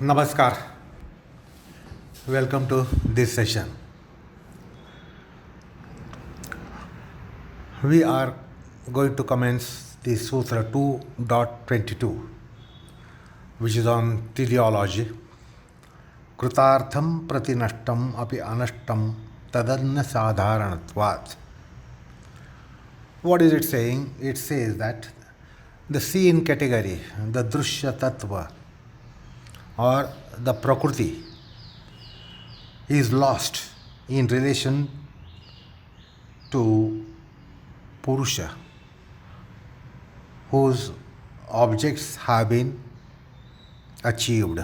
Namaskar. Welcome to this session. We are going to commence the Sutra 2.22, which is on teleology. Krutartham pratinashtam api anashtam tadanna sadharanatvat. What is it saying? It says that the seen category, the drushya tattva, or the prakriti, is lost in relation to Purusha, whose objects have been achieved.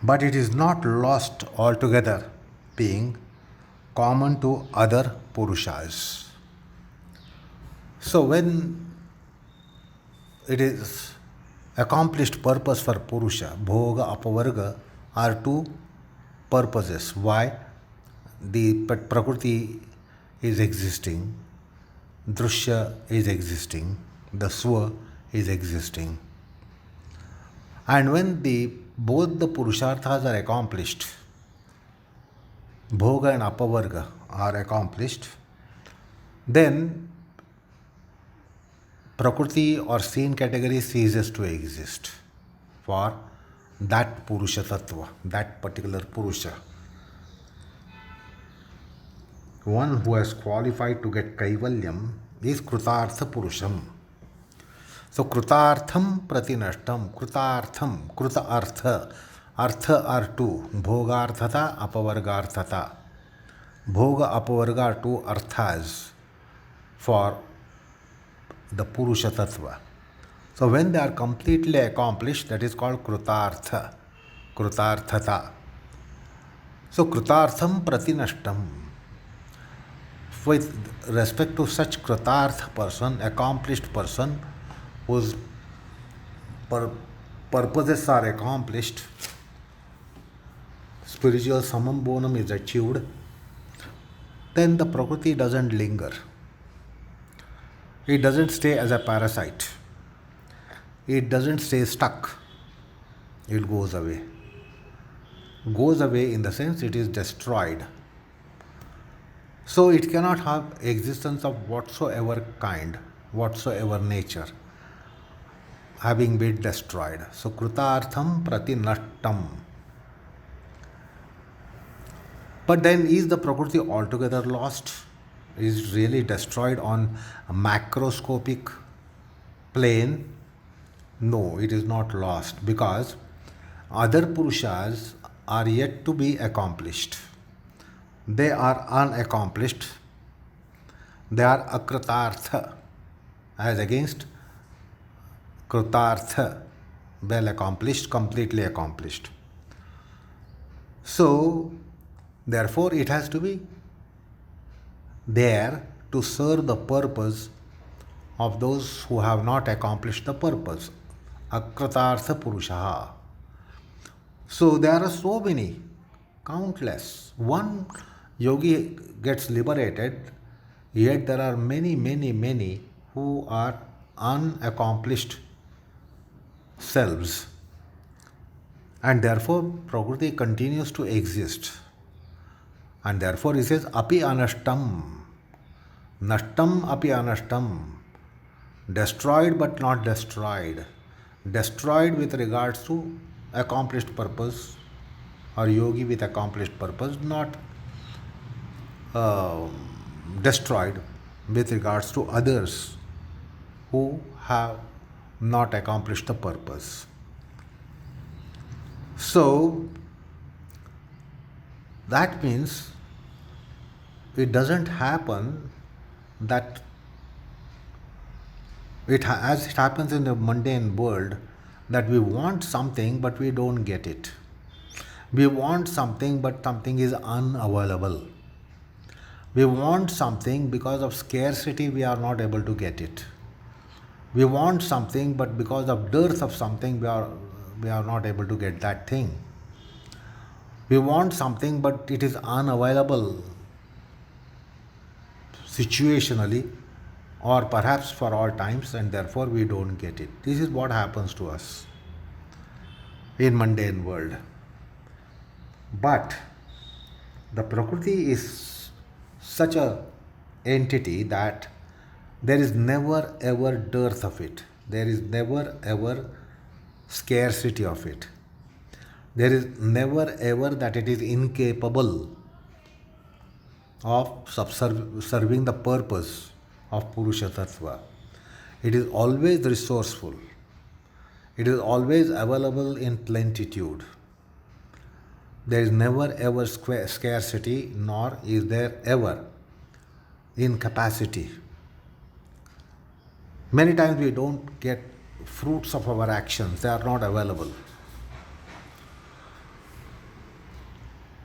But it is not lost altogether, being common to other Purushas. So when it is accomplished purpose for Purusha, Bhoga, Apavarga are two purposes. Why? The Prakriti is existing, Drushya is existing, the Swa is existing. And when both the Purusharthas are accomplished, Bhoga and Apavarga are accomplished, then Prakriti or seen category ceases to exist for that Purusha Tattva, that particular Purusha. One who has qualified to get Kaivalyam is Krutartha Purusham. So Krutartham Pratinashtam, Krutartham, Kruta Artha. Artha are two, Bhogarthata, Apavargarthata. Bhoga, Apavarga are two arthas for the Purusha Tattva. So when they are completely accomplished, that is called Krutartha, Krutarthata. So Krutartham Pratinashtam. With respect to such Krutartha person, accomplished person, whose purposes are accomplished, spiritual samam bonam is achieved, then the Prakriti doesn't linger. It doesn't stay as a parasite. It doesn't stay stuck. It goes away. Goes away in the sense it is destroyed. So it cannot have existence of whatsoever kind, whatsoever nature, having been destroyed. So Krutartham Pratinashtam. But then is the Prakriti altogether lost? Is really destroyed on a macroscopic plane? No, it is not lost, because other Purushas are yet to be accomplished. They are unaccomplished. They are akrutartha, as against krutartha, well accomplished, completely accomplished. So, therefore, it has to be there to serve the purpose of those who have not accomplished the purpose. Akrutartha Purushaha. So there are so many, countless. One yogi gets liberated, yet there are many who are unaccomplished selves. And therefore, Prakriti continues to exist. And therefore, he says, Api Anashtam. Nashtam Api Anashtam. Destroyed but not destroyed. Destroyed with regards to accomplished purpose, or yogi with accomplished purpose, not destroyed with regards to others who have not accomplished the purpose. So, that means it doesn't happen that as it happens in the mundane world, that we want something but we don't get it. We want something but something is unavailable. We want something because of scarcity we are not able to get it. We want something but because of dearth of something we are not able to get that thing. We want something but it is unavailable situationally, or perhaps for all times, and therefore we don't get it. This is what happens to us. in mundane world. But the Prakriti is such a entity that there is never ever dearth of it. There is never ever scarcity of it. There is never ever that it is incapable of serving the purpose of Purusha Tattva. It is always resourceful. It is always available in plenitude. There is never ever scarcity, nor is there ever incapacity. Many times we don't get fruits of our actions, they are not available.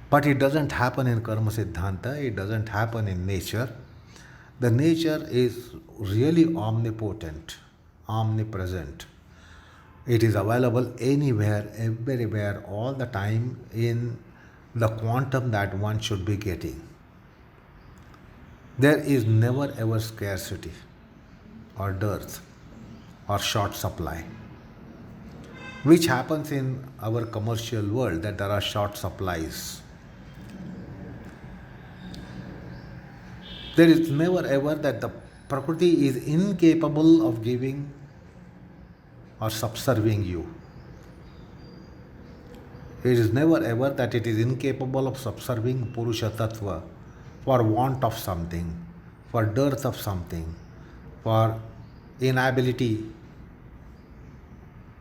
But it doesn't happen in Karma Siddhanta, it doesn't happen in nature. The nature is really omnipotent, omnipresent. It is available anywhere, everywhere, all the time in the quantum that one should be getting. There is never ever scarcity or dearth or short supply, which happens in our commercial world, that there are short supplies. There is never ever that the Prakriti is incapable of giving or subserving you. It is never ever that it is incapable of subserving Purusha Tattva for want of something, for dearth of something, for inability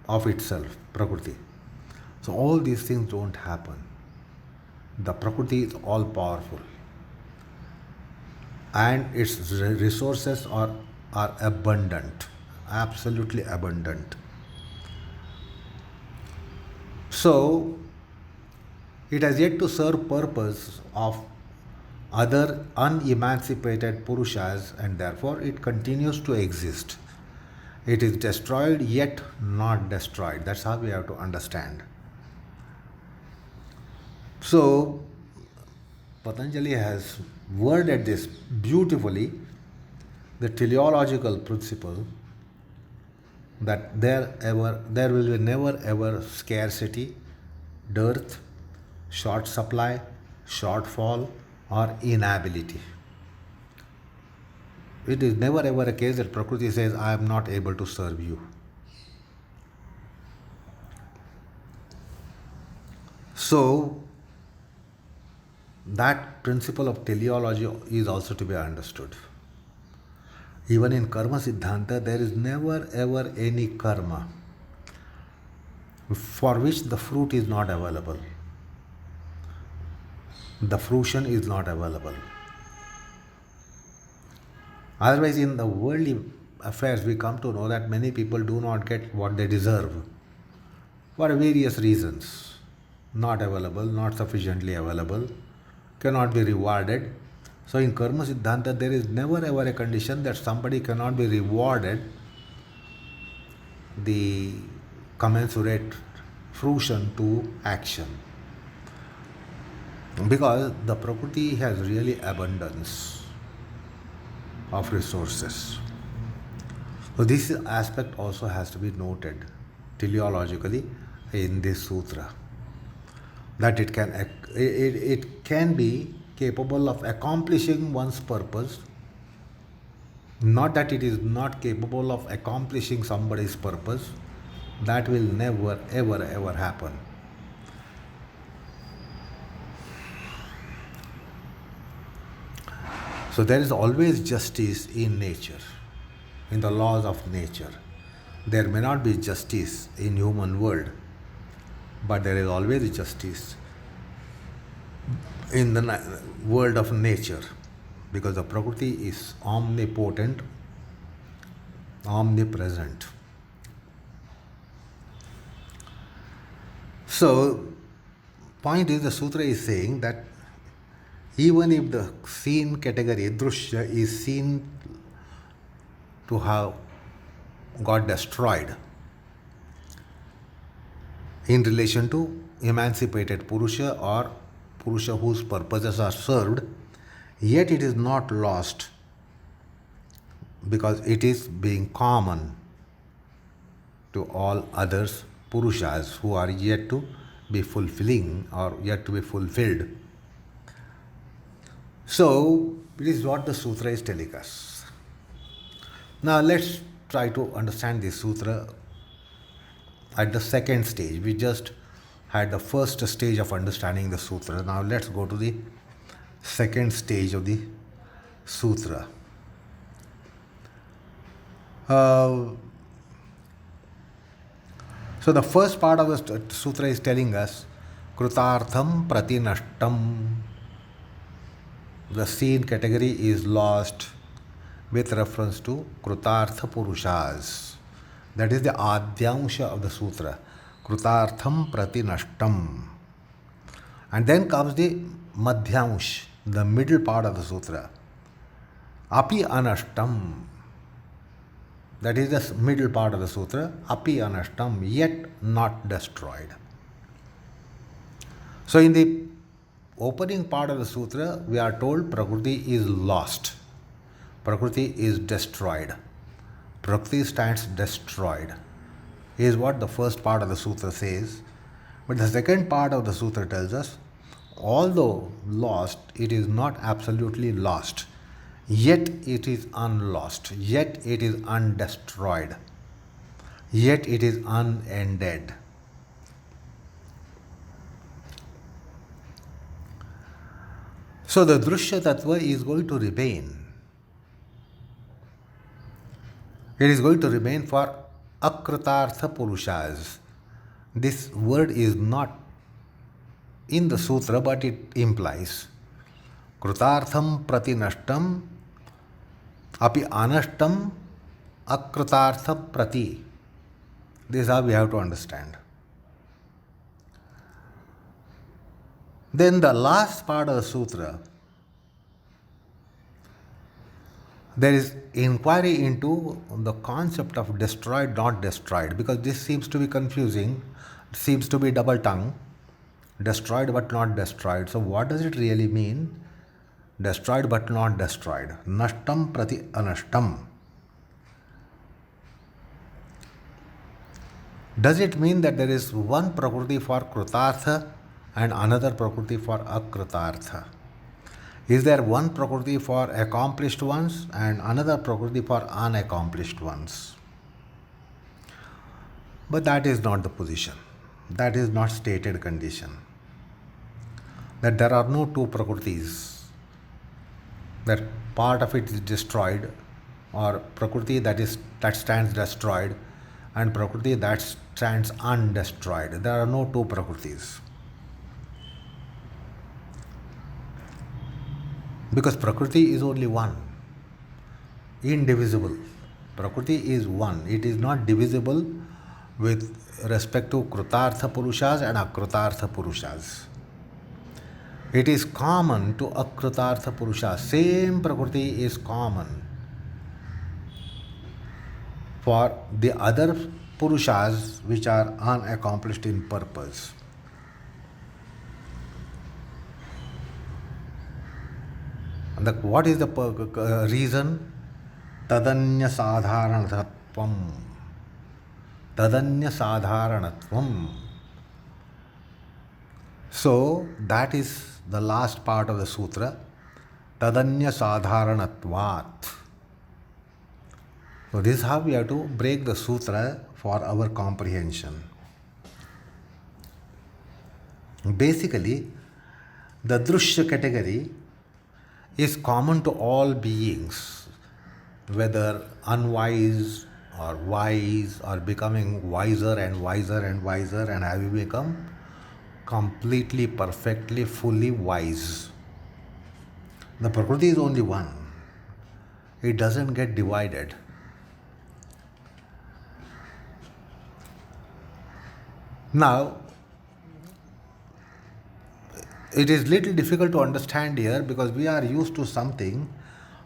of itself, Prakriti. So all these things don't happen. The Prakriti is all powerful, and its resources are abundant, absolutely abundant. So it has yet to serve purpose of other unemancipated Purushas, and therefore it continues to exist. It is destroyed yet not destroyed. That's how we have to understand. So Patanjali has worded this beautifully, the teleological principle, that there will be never ever scarcity, dearth, short supply, shortfall, or inability. It is never ever a case that Prakriti says, I am not able to serve you. So that principle of teleology is also to be understood. Even in Karma Siddhanta, there is never ever any karma for which the fruit is not available. The fruition is not available. Otherwise, in the worldly affairs, we come to know that many people do not get what they deserve for various reasons. Not available, not sufficiently available, cannot be rewarded. So in Karma Siddhanta, there is never ever a condition that somebody cannot be rewarded the commensurate fruition to action. Because the Prakriti has really abundance of resources. So this aspect also has to be noted teleologically in this sutra, that it can be capable of accomplishing one's purpose, not that it is not capable of accomplishing somebody's purpose. That will never ever ever happen. So there is always justice in nature, in the laws of nature. There may not be justice in human world, but there is always justice in the world of nature, because the Prakriti is omnipotent, omnipresent. So, point is, the sutra is saying that even if the seen category, drushya, is seen to have got destroyed in relation to emancipated Purusha or Purusha whose purposes are served, yet it is not lost, because it is being common to all others Purushas who are yet to be fulfilling or yet to be fulfilled. So, it is what the Sutra is telling us. Now, let's try to understand this Sutra at the second stage. We just had the first stage of understanding the Sutra. Now, let's go to the second stage of the Sutra. So the first part of the Sutra is telling us Krutartham Pratinashtam. The seen category is lost with reference to Krutartha Purushas. That is the Adhyamsha of the Sutra. Krutartham Pratinashtam. And then comes the Madhyamsh, the middle part of the Sutra. Api Anashtam. That is the middle part of the Sutra. Api Anashtam, yet not destroyed. So in the opening part of the Sutra, we are told Prakriti is lost. Prakriti is destroyed. Prakriti stands destroyed. Is what the first part of the Sutra says. But the second part of the Sutra tells us, although lost, it is not absolutely lost. Yet it is unlost. Yet it is undestroyed. Yet it is unended. So the Drishya Tattva is going to remain. It is going to remain for Akritartha Purushas. This word is not in the Sutra, but it implies Krutartham Pratinashtam Api Anashtam Akritartha Prati. This is how we have to understand. Then the last part of the Sutra, there is inquiry into the concept of destroyed, not destroyed, because this seems to be confusing, it seems to be double tongue, destroyed but not destroyed. So what does it really mean? Destroyed but not destroyed. Nashtam prati anashtam. Does it mean that there is one Prakriti for Krutartha and another Prakriti for Akritartha? Is there one Prakriti for accomplished ones and another Prakriti for unaccomplished ones? But that is not the position. That is not stated condition. That there are no two Prakritis. That part of it is destroyed, or Prakriti that stands destroyed, and Prakriti that stands undestroyed. There are no two Prakritis. Because Prakriti is only one, indivisible. Prakriti is one. It is not divisible with respect to Krutartha Purushas and Akrutartha Purushas. It is common to Akrutartha Purushas. Same Prakriti is common for the other Purushas which are unaccomplished in purpose. And what is the reason? Tadanya sadharanatvam. Tadanya sadharanatvam. So that is the last part of the sutra. Tadanya sadharanatvat. So this is how we have to break the sutra for our comprehension. Basically, the Drishya category is common to all beings, whether unwise or wise, or becoming wiser and wiser and wiser, and have you become completely, perfectly, fully wise. The Prakriti is only one. It doesn't get divided. Now, it is little difficult to understand here because we are used to something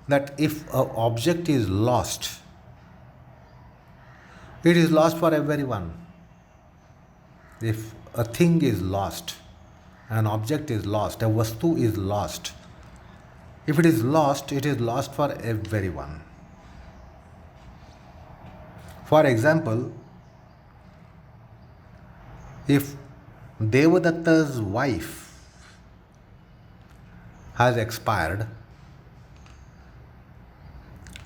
that if an object is lost, it is lost for everyone. If a thing is lost, an object is lost, a vastu is lost. If it is lost for everyone. For example, If Devadatta's wife has expired,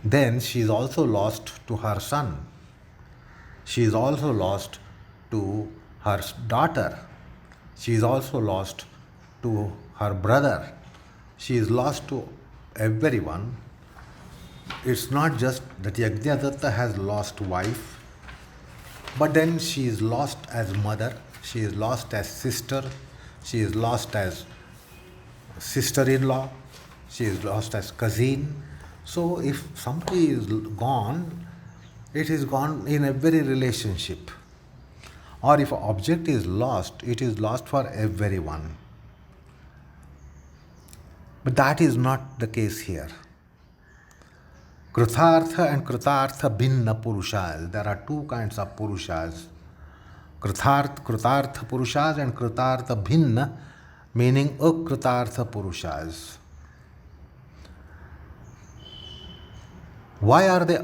then she is also lost to her son. She is also lost to her daughter. She is also lost to her brother. She is lost to everyone. It's not just that Yajnadatta has lost wife, but then she is lost as mother, she is lost as sister, she is lost as sister-in-law, she is lost as cousin. So if somebody is gone, it is gone in every relationship. Or if an object is lost, it is lost for everyone. But that is not the case here. Kruthartha and Krutartha Bhinna Purushas. There are two kinds of Purushas. Krutartha Purushas and Krutartha Bhinna, meaning Akrutartha Purushas. Why are they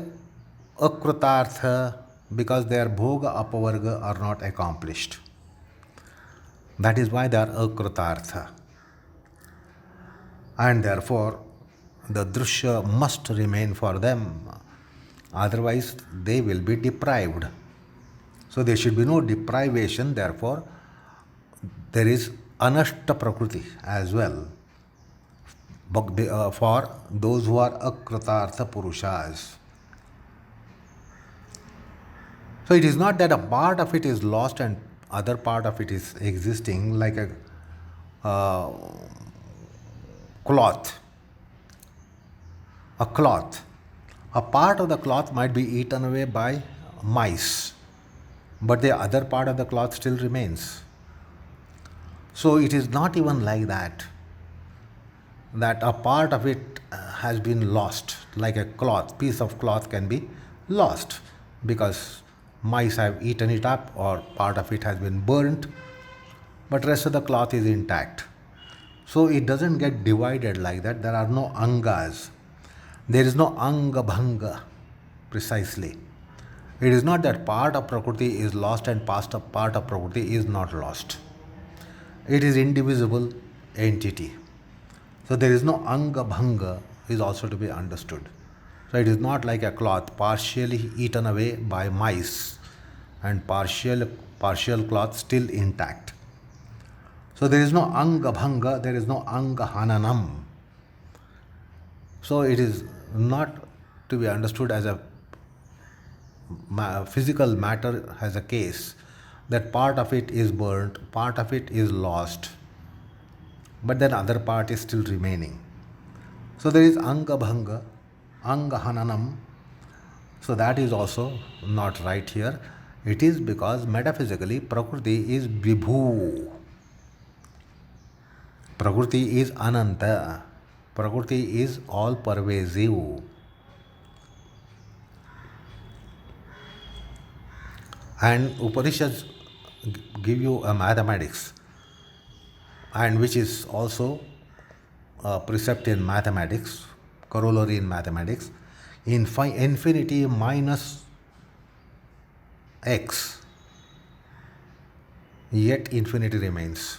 Akrutartha? Because their Bhoga Apavarga are not accomplished. That is why they are Akrutartha. And therefore, the Drushya must remain for them. Otherwise, they will be deprived. So there should be no deprivation, therefore, there is Anashta Prakriti as well for those who are Akrutartha Purushas. So it is not that a part of it is lost and other part of it is existing, like a cloth. A cloth. A part of the cloth might be eaten away by mice, but the other part of the cloth still remains. So it is not even like that, that a part of it has been lost, like a cloth, piece of cloth can be lost because mice have eaten it up or part of it has been burnt, but rest of the cloth is intact. So it doesn't get divided like that. There are no angas. There is no Angabhanga precisely. It is not that part of Prakriti is lost and part of Prakriti is not lost. It is indivisible entity. So there is no Angabhanga is also to be understood. So it is not like a cloth partially eaten away by mice and partial cloth still intact. So there is no Angabhanga, there is no Angahananam. So it is not to be understood as a physical matter has a case that part of it is burnt, part of it is lost, but then other part is still remaining. So there is Angabhanga, Angahananam. So that is also not right here. It is because metaphysically Prakriti is Vibhu. Prakriti is Ananta. Prakriti is all pervasive. And Upanishads give you a mathematics, and which is also a precept in mathematics, corollary in mathematics. Infinity minus x, yet infinity remains.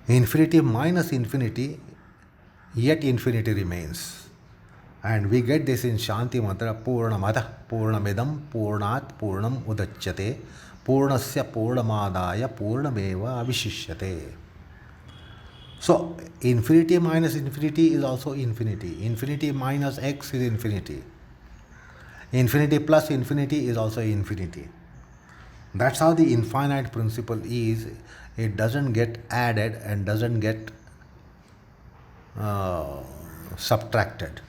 Infinity minus infinity, yet infinity remains. And we get this in Shanti Mantra, Purnamada, Purnamidam, Purnat, Purnam Udachyate, Purnasya Purnamadaya, Purnameva Avishishyate. So, infinity minus infinity is also infinity. Infinity minus x is infinity. Infinity plus infinity is also infinity. That's how the infinite principle is. It doesn't get added and doesn't get subtracted.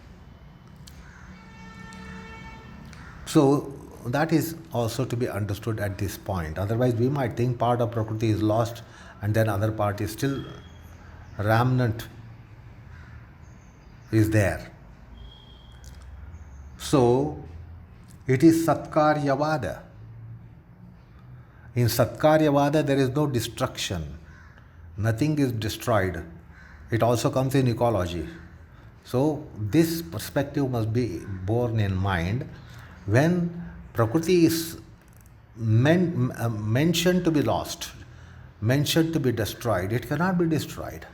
So that is also to be understood at this point. Otherwise, we might think part of Prakriti is lost and then other part is still remnant is there. So it is Satkaryavada. In Satkaryavada, there is no destruction. Nothing is destroyed. It also comes in ecology. So this perspective must be borne in mind when Prakriti is mentioned to be lost, mentioned to be destroyed. It cannot be destroyed.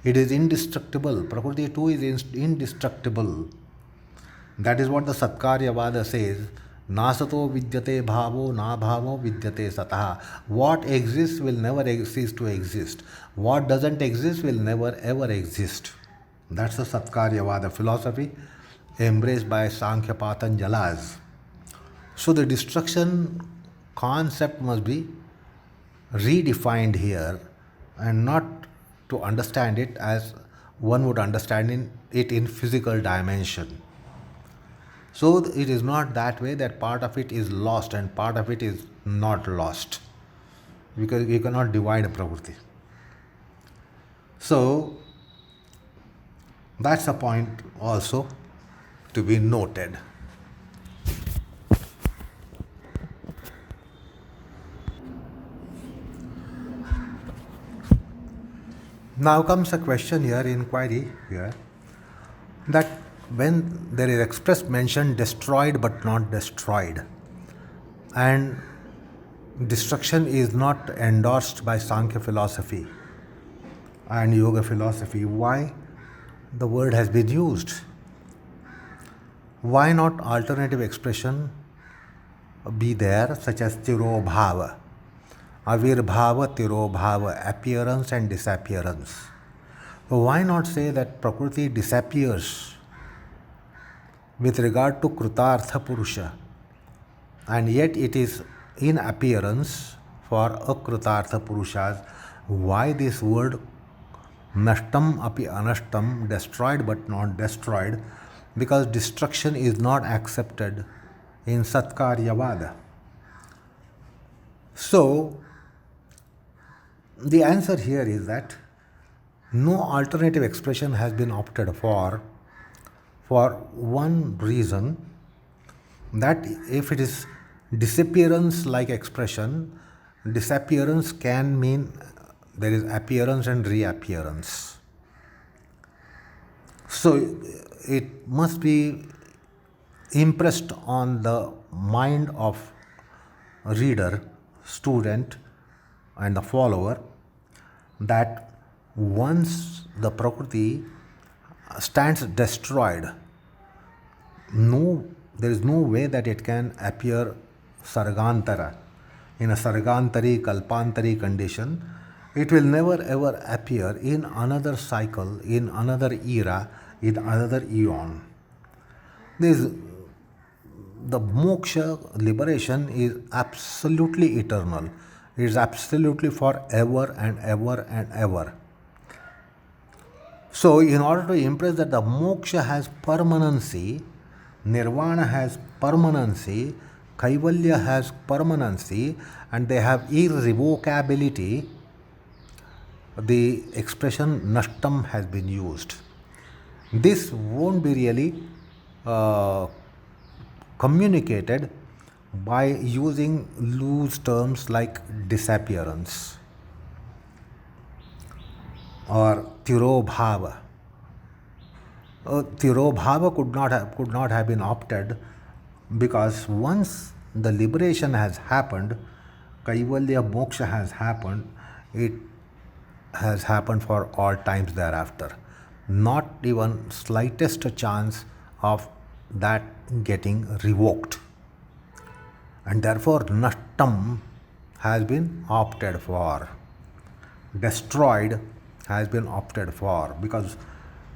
It is indestructible. Prakriti too is indestructible. That is what the Satkaryavada says. Nasato vidyate bhavo, na bhavo vidyate sataha. What exists will never cease to exist. What doesn't exist will never ever exist. That's the Satkaryavada philosophy embraced by Sankhya Patanjalas. So the destruction concept must be redefined here and not to understand it as one would understand it in physical dimension. So it is not that way that part of it is lost and part of it is not lost, because you cannot divide a Prakriti. So that's a point also to be noted. Now comes a question here, inquiry here, that when there is express mention destroyed but not destroyed, and destruction is not endorsed by Sankhya philosophy and Yoga philosophy, why the word has been used? Why not alternative expression be there, such as tirobhava, avirbhava, tirobhava, appearance and disappearance? So why not say that Prakriti disappears with regard to Krutartha Purusha, and yet it is in appearance for Akrutartha Purushas? Why this word nashtam api anashtam, destroyed but not destroyed? Because destruction is not accepted in Satkaryavada. So the answer here is that no alternative expression has been opted for one reason, that if it is disappearance like expression, disappearance can mean there is appearance and reappearance. So it must be impressed on the mind of reader, student and the follower that once the Prakriti stands destroyed, there is no way that it can appear sargantara. In a sargantari, kalpantari condition, it will never ever appear in another cycle, in another era, in another eon. The moksha, liberation, is absolutely eternal. It is absolutely forever and ever and ever. So, in order to impress that the moksha has permanency, nirvana has permanency, kaivalya has permanency, and they have irrevocability, the expression nashtam has been used. This won't be really communicated by using loose terms like disappearance or tirobhava. Tirobhava could not have been opted, because once the liberation has happened, kaivalya moksha has happened, it has happened for all times thereafter. Not even slightest chance of that getting revoked. And therefore nashtam has been opted for. Destroyed has been opted for, because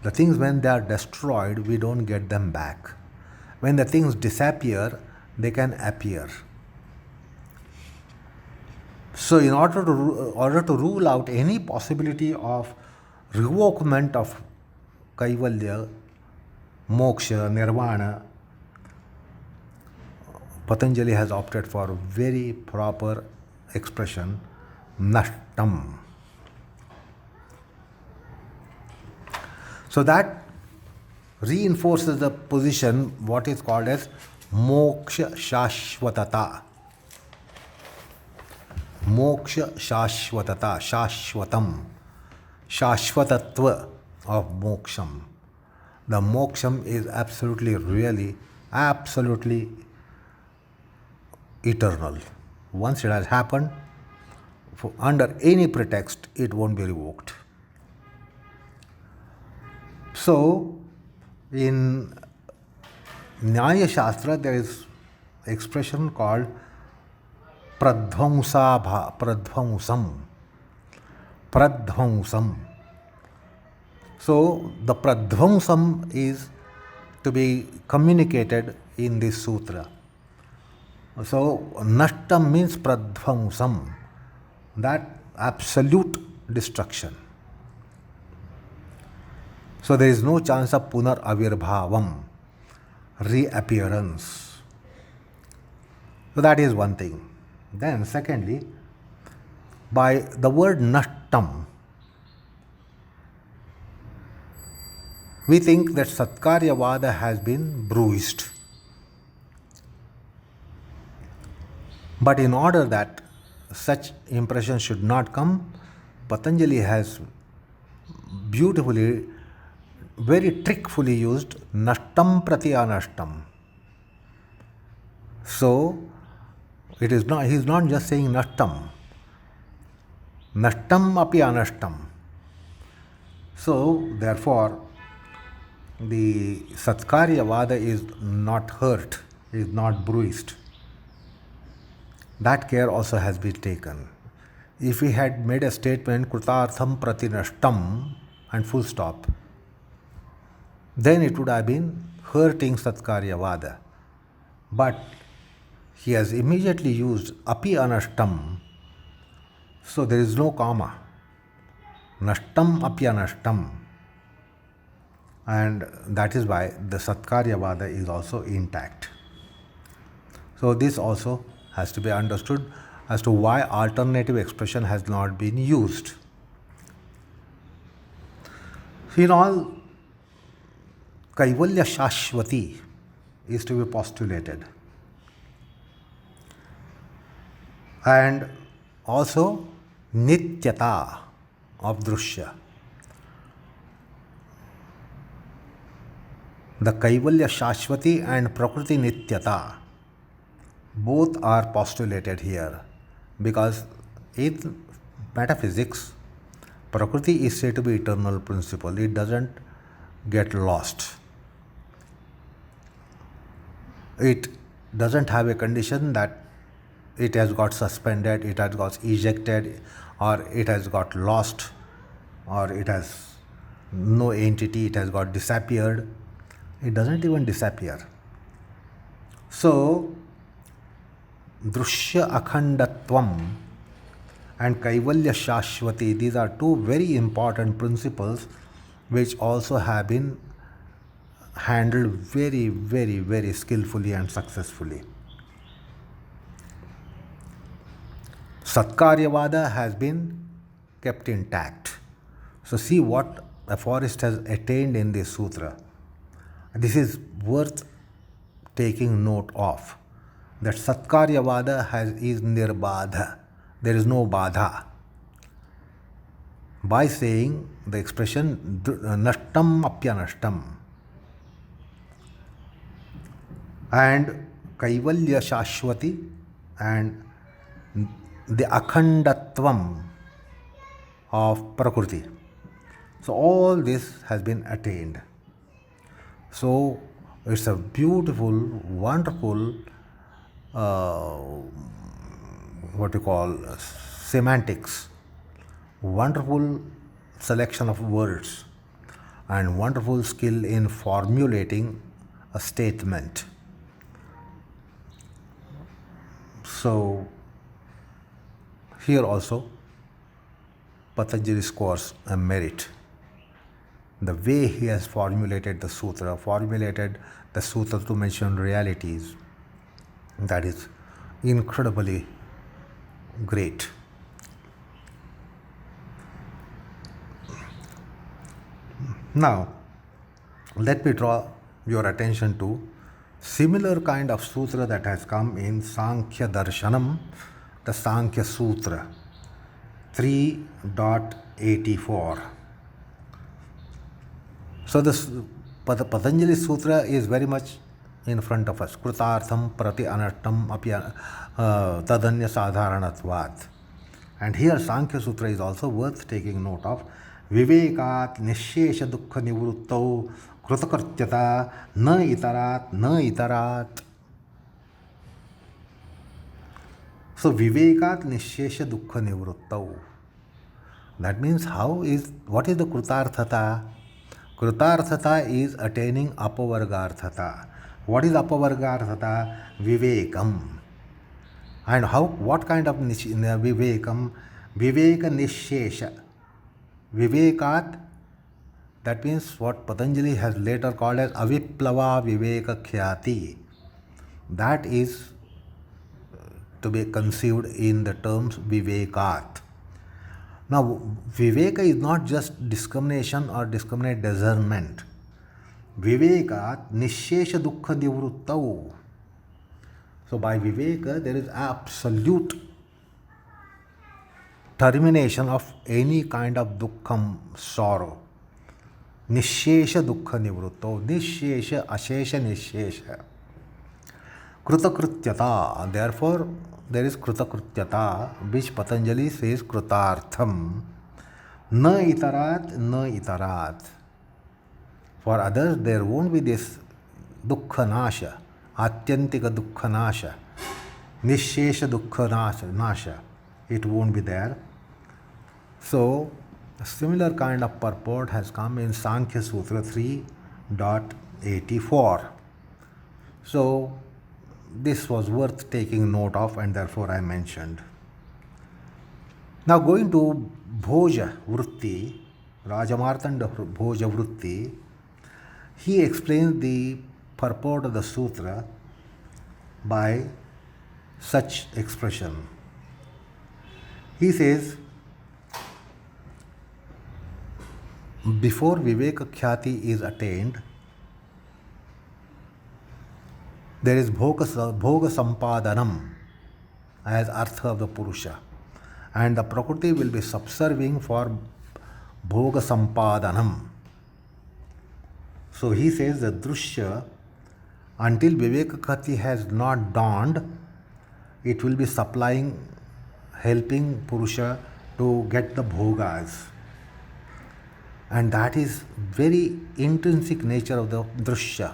the things, when they are destroyed, we don't get them back. When the things disappear, they can appear. So in order to rule out any possibility of revokement of kaivalya, moksha, nirvana, Patanjali has opted for very proper expression, nashtam. So that reinforces the position, what is called as moksha shashvatata. Moksha shashvatata, shashvatam, shashvatatva of moksham. The moksham is absolutely, really, absolutely eternal. Once it has happened, under any pretext, it won't be revoked. So, in Nyaya Shastra, there is expression called pradhvamsam. Pradhvamsam. So, the pradhvamsam is to be communicated in this sutra. So, nashtam means pradhvamsam, that absolute destruction. So, there is no chance of punar avirbhavam, reappearance. So, that is one thing. Then, secondly, by the word nashtam, we think that Satkaryavada has been bruised. But in order that such impression should not come, Patanjali has beautifully, very trickfully used nashtam prati anashtam. So, it is not, he is not just saying nashtam, nashtam api anashtam. So, therefore, the Satkaryavada is not hurt, is not bruised. That care also has been taken. If we had made a statement Krutartham pratinashtam and full stop, then it would have been hurting Satkaryavada. But he has immediately used api anashtam, so there is no comma. Nashtam api anashtam. And that is why the Satkaryavada is also intact. So this also has to be understood as to why alternative expression has not been used. In all, Kaivalya Shashvati is to be postulated. And also Nityata of Drushya. The Kaivalya Shashvati and Prakriti Nityata both are postulated here, because in metaphysics, Prakriti is said to be eternal principle. It doesn't get lost. It doesn't have a condition that it has got suspended, it has got ejected, or it has got lost, or it has no entity, it has got disappeared. It doesn't even disappear. So, Drushya Akhandatvam and Kaivalya Shashvati, these are two very important principles which also have been handled very, very, very skillfully and successfully. Satkaryavada has been kept intact. So, see what a forest has attained in this sutra. This is worth taking note of, that Satkaryavada is nirbadha. There is no badha. By saying the expression nashtam apyanashtam and Kaivalya Shashvati and the Akhandatvam of Prakriti. So all this has been attained. So it's a beautiful, wonderful, semantics, wonderful selection of words, and wonderful skill in formulating a statement. So here also Patanjali scores a merit. The way he has formulated the sutra to mention realities, that is incredibly great. Now, let me draw your attention to similar kind of sutra that has come in Sankhya Darshanam, the Sankhya Sutra 3.84. So this Patanjali Sutra is very much in front of us. Krutartham prati anashtam api tadanyasa sadharanatvat. And here Sankhya Sutra is also worth taking note of. Vivekat nishesha dukkha nivruttau krutakartyata na itarat. So Vivekat nishesha dukkha nivruttau. That means what is the Krutarthata? Krutarthata is attaining apavargarthata. What is apavargarthata? Vivekam. And what kind of vivekam? Viveka nishesha. Vivekat, that means what Patanjali has later called as aviplava viveka khyati. That is to be conceived in the terms vivekat. Now, viveka is not just discrimination or discriminate discernment. Vivekat nishesha dukkha nivruttau. So by viveka, there is absolute termination of any kind of dukkham, sorrow. Nishesha dukkha nivruttau. Nishesha, ashesha, nishesha. Krutakrutyata. Therefore, there is krutakrutyata, which Patanjali says krutartham. Na itarat. For others, there won't be this dukkha nasha, atyantika dukkha nasha, nishesha dukkha nasha. It won't be there. So, a similar kind of purport has come in Sankhya Sutra 3.84. So, this was worth taking note of, and therefore I mentioned. Now going to Bhoja Vritti, Rajamartanda Bhoja Vritti, he explains the purport of the sutra by such expression. He says, before Viveka Khyati is attained, there is bhoga sampadanam as artha of the Purusha, and the Prakriti will be subserving for bhoga sampadanam. So he says the drushya, until Viveka Khyati has not dawned, it will be supplying, helping Purusha to get the bhogas. And that is very intrinsic nature of the drushya,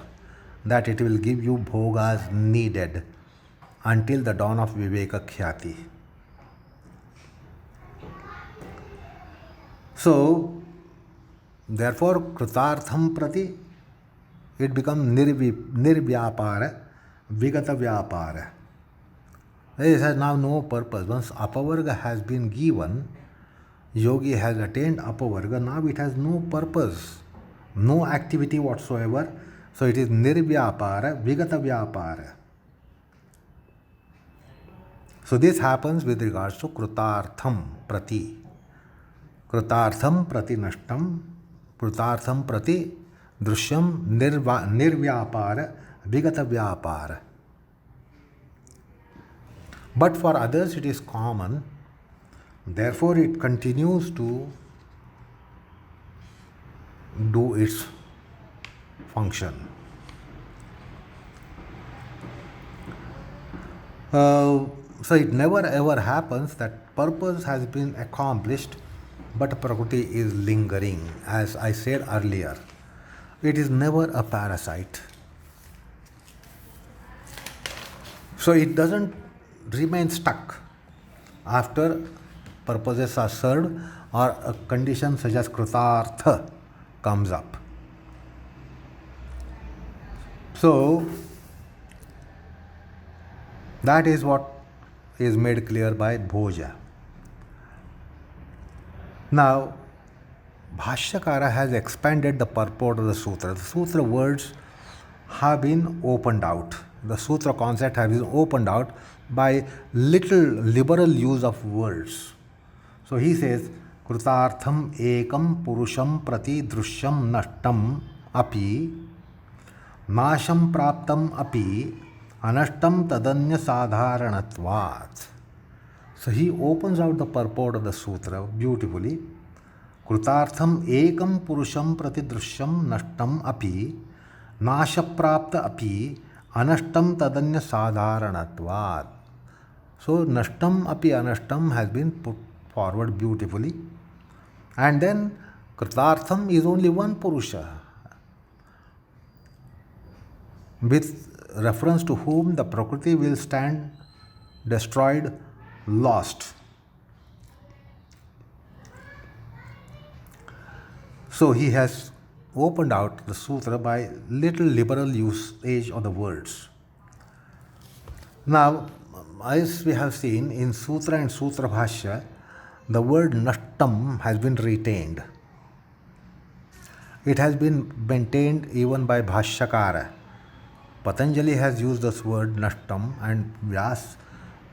that it will give you bhogas needed until the dawn of Viveka Khyati. So, therefore, Krutartham prati, it becomes nirvyapara, vigata vyapara. It has now no purpose. Once apavarga has been given, yogi has attained apavarga, now it has no purpose, no activity whatsoever. So it is nirvyapara, vigata vyapara. So this happens with regards to krutartham prati. Krutartham prati nashtam, krutartham prati drishyam nirvyapara, vigata vyapara. But for others it is common, therefore it continues to do its function. So it never ever happens that purpose has been accomplished but Prakriti is lingering. As I said earlier, it is never a parasite. So it doesn't remain stuck after purposes are served or a condition such as krutartha comes up. So, that is what is made clear by Bhoja. Now, Bhashyakara has expanded the purport of the sutra. The sutra words have been opened out. The sutra concept has been opened out by little liberal use of words. So he says, Krutartham ekam purusham prati drishyam nashtam api Nasham praptam api anashtam tadanya sadharanatvat. So he opens out the purport of the sutra beautifully. Krutartham ekam purusham prati drishyam nashtam api nashaprapta api Anashtam tadanya sadharanatvat. So nashtam api anashtam has been put forward beautifully. And then kritartham is only one Purusha, with reference to whom the Prakriti will stand destroyed, lost. So he has opened out the sutra by little liberal usage of the words. Now, as we have seen in Sutra and Sutra Bhashya, the word nashtam has been retained. It has been maintained even by Bhashyakara. Patanjali has used this word nashtam, and Vyas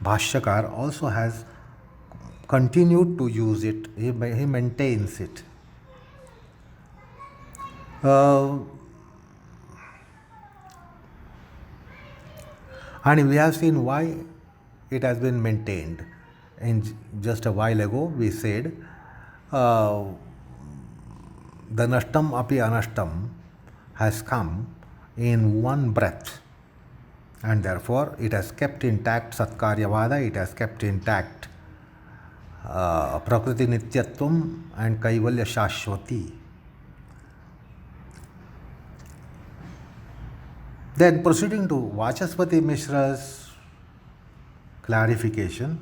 Bhashyakar also has continued to use it. He maintains it. And we have seen why it has been maintained. And just a while ago, we said the nashtam api anashtam has come in one breath, and therefore it has kept intact Satkaryavada, it has kept intact Prakriti Nityatvam and Kaivalya Shashwati. Then proceeding to Vachaspati Mishra's clarification,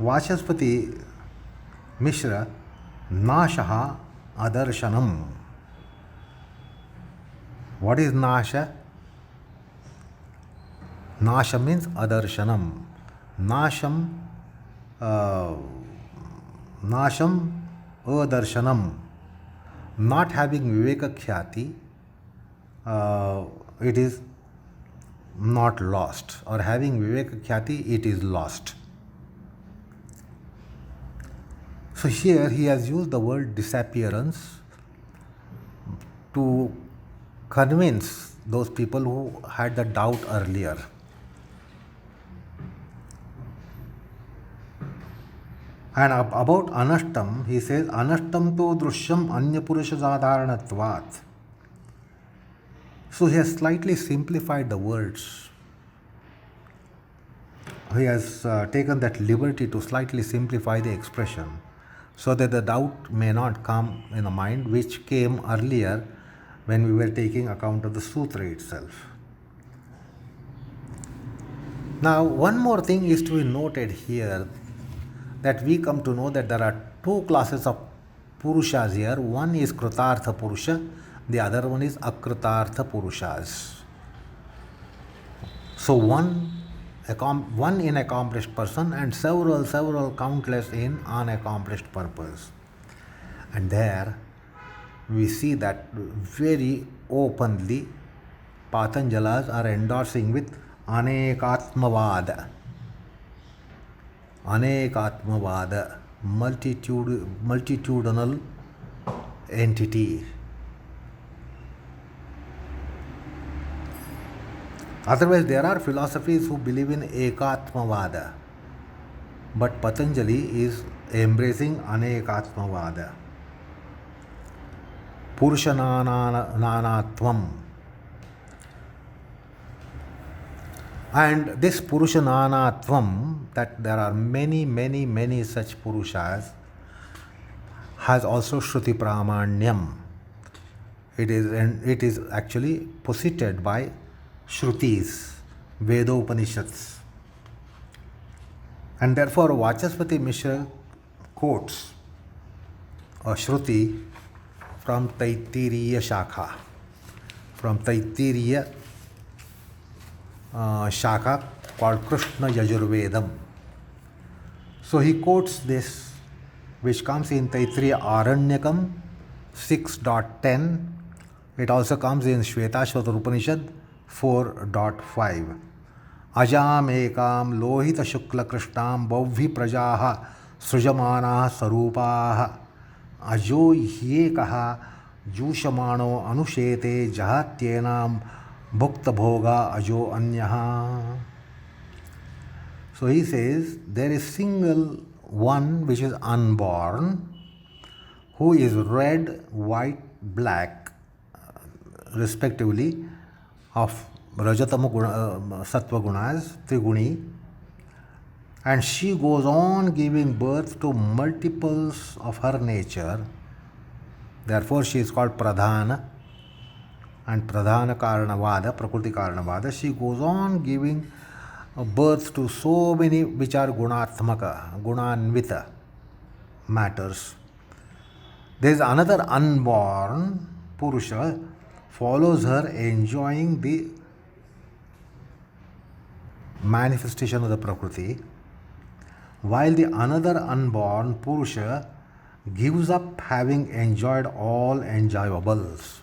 Vachaspati Mishra Nashaha Adarshanam. What is Nasha? Nasha means Adarshanam. Nasham Adarshanam. Not having Viveka Khyati, it is not lost, or having Viveka Khyati, it is lost. So here he has used the word disappearance to convince those people who had the doubt earlier. And about anashtam, he says, anashtam to drishyam anya purusha sadharanatvat. So he has slightly simplified the words. He has taken that liberty to slightly simplify the expression, so that the doubt may not come in the mind, which came earlier when we were taking account of the sutra itself. Now, one more thing is to be noted here, that we come to know that there are two classes of Purushas here. One is Kritartha Purusha, the other one is Akritartha Purushas. So one inaccomplished person and several countless in unaccomplished purpose. And there we see that very openly Patanjalas are endorsing with Anekatmavada. Anekatmavada, multitudinal entity. Otherwise, there are philosophies who believe in Ekatmavada, but Patanjali is embracing Anekatmavada. Purushananatvam. And this Purushananatvam, that there are many such Purushas, has also Shruti Pramanyam. It is actually posited by Shrutis, Veda Upanishads. And therefore Vachaspati Mishra quotes a Shruti from Taittiriya Shakha, Shakha called Krishna Yajurvedam. So he quotes this, which comes in Taittiriya Aranyakam 6.10. It also comes in Shvetashvatar Upanishad 4.5. Ajam ekam lohita shukla krishnam bhavvi prajaha srujamana sarupah ajo yekaha jushamano anushete jahatyenam bhukta bhoga ajo anyaha. So he says there is single one which is unborn, who is red, white, black respectively, of Rajatama guna, Sattva gunas, Triguni, and she goes on giving birth to multiples of her nature. Therefore, she is called Pradhana and Pradhana Karanavada, Prakriti Karanavada. She goes on giving birth to so many which are Gunatmaka, Gunanvita matters. There is another unborn Purusha follows her enjoying the manifestation of the Prakriti, while the another unborn Purusha gives up having enjoyed all enjoyables.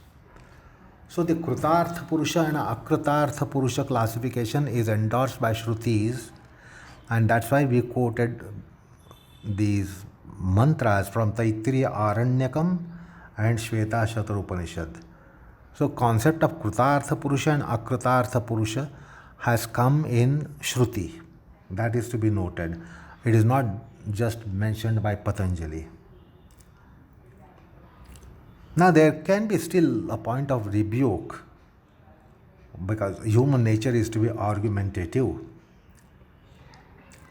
So the Kritartha Purusha and Akritartha Purusha classification is endorsed by Shrutis, and that's why we quoted these mantras from Taittiriya Aranyakam and Shveta Shatar Upanishad. So concept of Kritartha Purusha and Akritartha Purusha has come in Shruti. That is to be noted. It is not just mentioned by Patanjali. Now there can be still a point of rebuke because human nature is to be argumentative.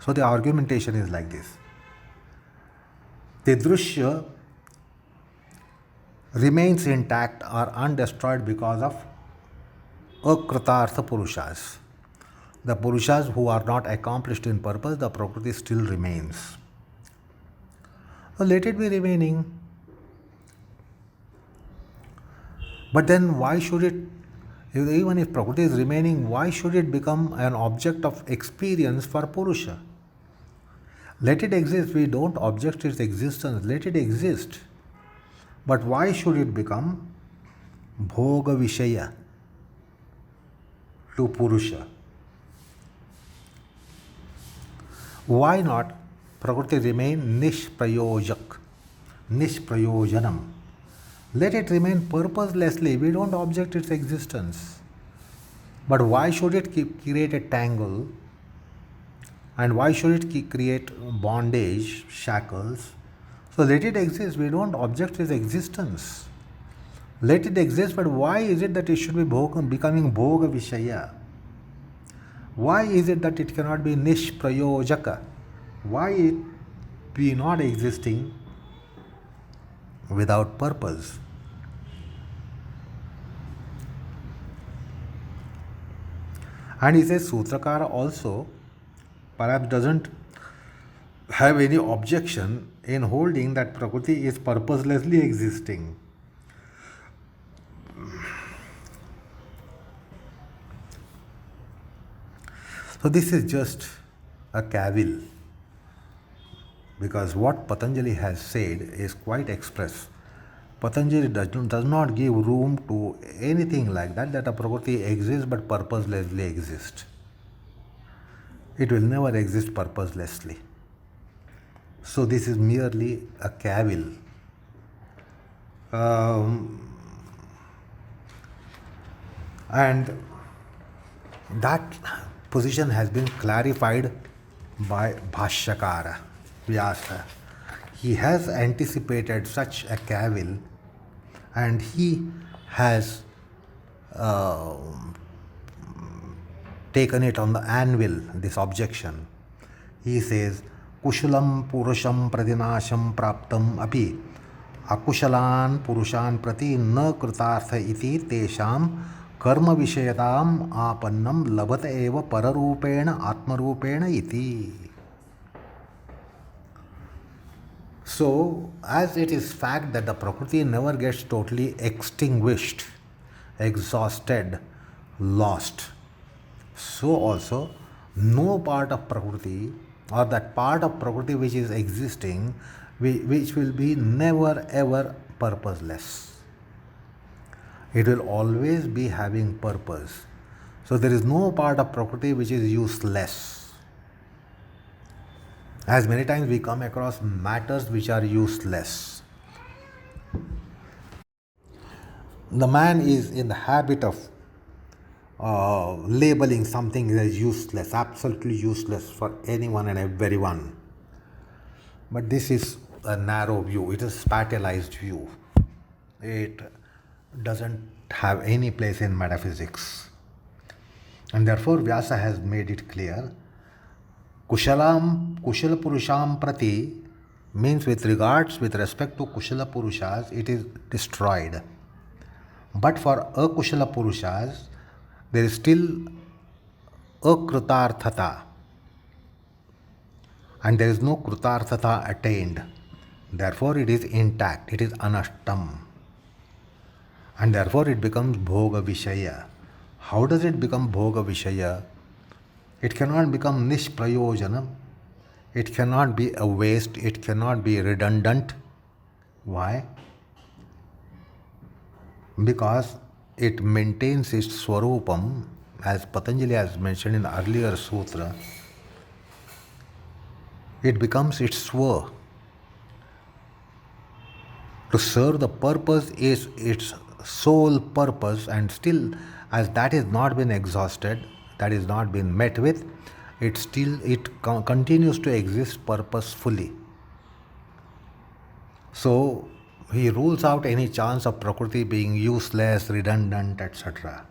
So the argumentation is like this. The Drushya remains intact or undestroyed because of Akritartha Purushas. The Purushas who are not accomplished in purpose, the Prakriti still remains. So let it be remaining. But then why should it, even if Prakriti is remaining, why should it become an object of experience for Purusha? Let it exist. We don't object its existence. Let it exist. But why should it become Bhoga Vishaya to Purusha? Why not Prakriti remain Nishprayojak, Nishprayojanam? Let it remain purposelessly. We don't object its existence. But why should it create a tangle? And why should it create bondage, shackles? So let it exist. We don't object its existence. Let it exist, but why is it that it should be becoming Bhoga Vishaya? Why is it that it cannot be Nishprayojaka? Why it be not existing without purpose? And he says Sutrakara also perhaps doesn't have any objection in holding that Prakriti is purposelessly existing. So this is just a cavil, because what Patanjali has said is quite express. Patanjali does not give room to anything like that a Prakriti exists but purposelessly exists. It will never exist purposelessly. So this is merely a cavil. And that position has been clarified by Bhashyakara, Vyasa. He has anticipated such a cavil and he has taken it on the anvil, this objection. He says, Kushalam Purusham Pradinasham Praptam Api Akushalan Purushan Prati Na Kritartha Iti Tesham Karma Vishayatam Apannam Labhata Eva Pararupena Atmarupena Iti. So, as it is fact that the Prakriti never gets totally extinguished, exhausted, lost, so also no part of Prakriti or that part of Prakriti which is existing, which will be never ever purposeless. It will always be having purpose. So there is no part of Prakriti which is useless. As many times we come across matters which are useless. The man is in the habit of labeling something as useless, absolutely useless for anyone and everyone. But this is a narrow view, it is a spatialized view. It doesn't have any place in metaphysics. And therefore Vyasa has made it clear. Kushal Purusham Prati means with respect to Kushala Purushas, it is destroyed. But for Akushala Purushas, there is still Akrutarthata, and there is no Krutarthata attained. Therefore, it is intact, it is anashtam, and therefore it becomes Bhoga Vishaya. How does it become Bhoga Vishaya? It cannot become Nishprayojanam, it cannot be a waste, it cannot be redundant. Why? Because it maintains its Swarupam, as Patanjali has mentioned in the earlier sutra. It becomes its Swa. To serve the purpose is its sole purpose, and still, as that is not been exhausted, that is not been met with, it continues to exist purposefully. So he rules out any chance of Prakriti being useless, redundant, etc.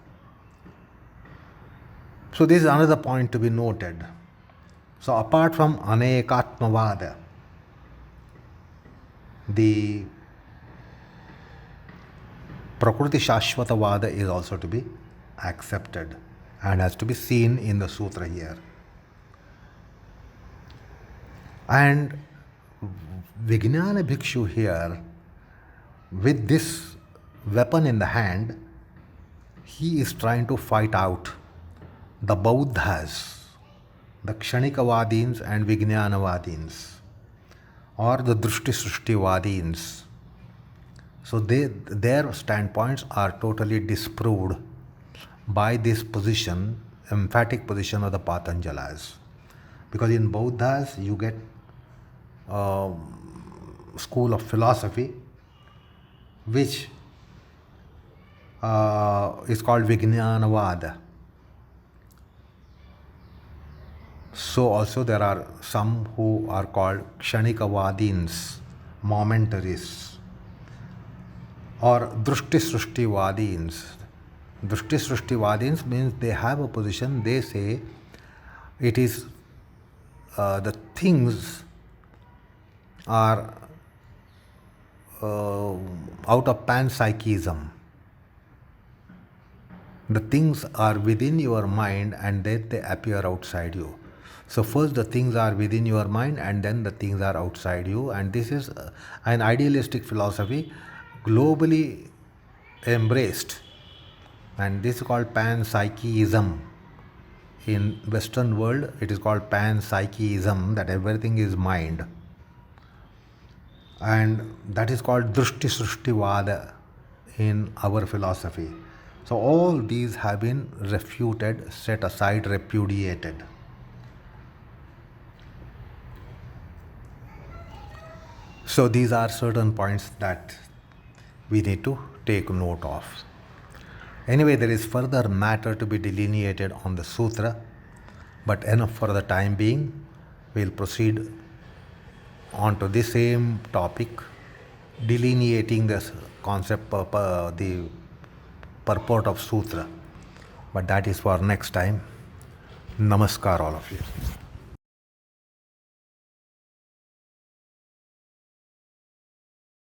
So this is another point to be noted. So apart from Anekatmavada, the Prakriti Shashvatavada is also to be accepted and has to be seen in the sutra here. And Vijnana Bhikshu here, with this weapon in the hand, he is trying to fight out the Bauddhas, the Kshanikavadins and Vijnanavadins, or the Drushti Srushtivadins. So their standpoints are totally disproved by this position, emphatic position of the Patanjalas. Because in Bauddhas you get school of philosophy which is called Vijnanavada. So also there are some who are called Kshanikavadins, momentarists, or Drushti Srushtivadins. Drushti Srushtivadins means they have a position, they say it is the things are out of panpsychism. The things are within your mind and then they appear outside you. So first the things are within your mind and then the things are outside you, and this is an idealistic philosophy globally embraced, and this is called panpsychism. In Western world it is called panpsychism, that everything is mind, and that is called Drushti Srushtivada in our philosophy. So all these have been refuted, set aside, repudiated. So these are certain points that we need to take note of. Anyway, there is further matter to be delineated on the sutra, but enough for the time being. We'll proceed on to the same topic, delineating the concept, the purport of sutra. But that is for next time. Namaskar all of you.